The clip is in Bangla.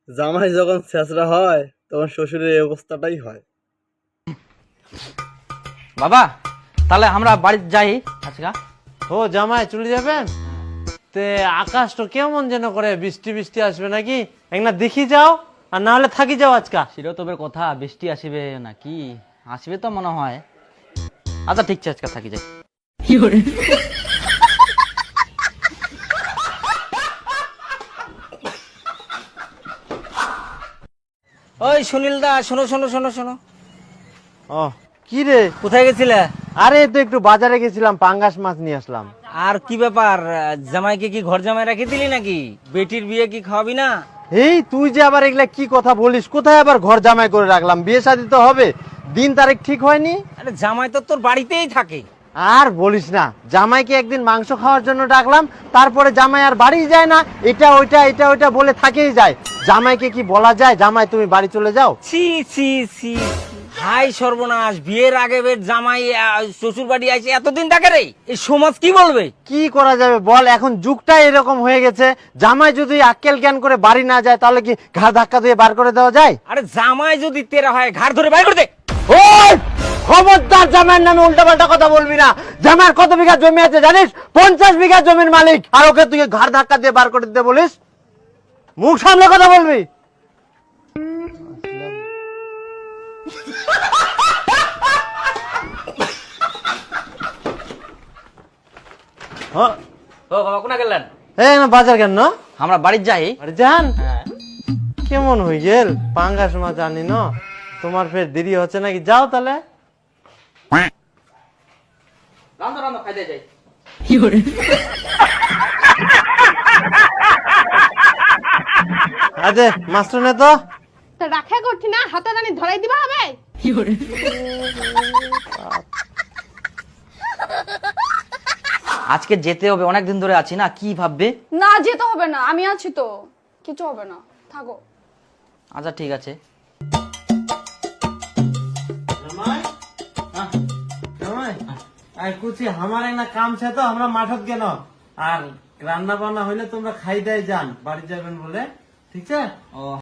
জামাই যখন ছেঁচড়া হয় তখন শ্বশুরের এই অবস্থাটাই হয়। বাবা তাহলে আমরা বাড়ি যাই আজকা। ও জামাই চলে যাবেন? তে আকাশ তো কেমন যেন করে, বৃষ্টি বৃষ্টি আসবে নাকি? একনা দেখি যাও, আর না হলে থাকি যাও আজকা। শিরতবের কথা বৃষ্টি আসবে নাকি? আসবে তো মনে হয়। আচ্ছা ঠিক আছে আজকে থাকি যাই। ওই সুনীল দা, শোনো শোনো শোনো শোনো, ও কি রে? কোথায় গেছিলে? আরে তো একটু বাজারে গেছিলাম, পাঙ্গাস মাছ নিয়ে আসলাম। আর কি ব্যাপার, জামাইকে কি ঘর জামাই রাখি দিলি নাকি? বেটির বিয়ে কি খাওয়াবি না? এই তুই যে আবার এগুলা কি কথা বলিস? কোথায় আবার ঘর জামাই করে রাখলাম? বিয়ে শাদী তো হবে, দিন তারিখ ঠিক হয়নি। আরে জামাই তো তোর বাড়িতেই থাকে। আর বলিস না, জামাইকে একদিন মাংস খাওয়ার জন্য ডাকলাম, তারপরে জামাই আর বাড়ি যায় না, এটা ওইটা বলে থাকেই যায়। জামাইকে কি বলা যায়, জামাই তুমি বাড়ি চলে যাও? ছি ছি ছি, হাই সর্বনাশ, বিয়ের আগে বের জামাই শ্বশুর বাড়ি আসে এতদিন থাকে রে, এই সমাজ কি বলবে? কি করা যাবে বল, এখন যুগটা এরকম হয়ে গেছে। জামাই যদি আক্কেল জ্ঞান করে বাড়ি না যায়, তাহলে কি ঘাড় ধাক্কা দিয়ে বার করে দেওয়া যায়? আরে জামাই যদি তেরা হয়, ঘাড় ধরে বাইর করে দে। ওই খবরদার, জামাইয়ের নামে উল্টাপাল্টা কথা বলবি না। জামাইয়ের কত বিঘা জমি আছে জানিস? 50 বিঘা জমির মালিক, আর ওকে তুই ঘাড় ধাক্কা দিয়ে বার করে দিতে বলিস? মুখ সামনে কথা বলবি। হ্যাঁ, ও বাবা কোনা গেলেন? এই না বাজার কেন? আমরা বাড়ি যাই। আরে যান। হ্যাঁ। কেমন হয়ে গেল, পাঙ্গাস মাছ জানি না, তোমার ফের দেরি হচ্ছে নাকি? যাও তাহলে। রান্না রান্না খাইতে যাই। আরে মাস্টার নে তো। তা রাখা করছি না, হাতে টানি ধরাই দিবা হবে। আজকে যেতে হবে, অনেকদিন ধরে আছি না, কি ভাববে? না যেতে হবে না, আমি আছি তো, কিছু হবে না, থাকো। আচ্ছা ঠিক আছে। আমার একটা কাম ছে তো, আমরা মাঠত কেন, আর রান্না বান্না হইলে তোমরা খাই দেয় যান, বাড়ি যাবেন বলে, ঠিক আছে?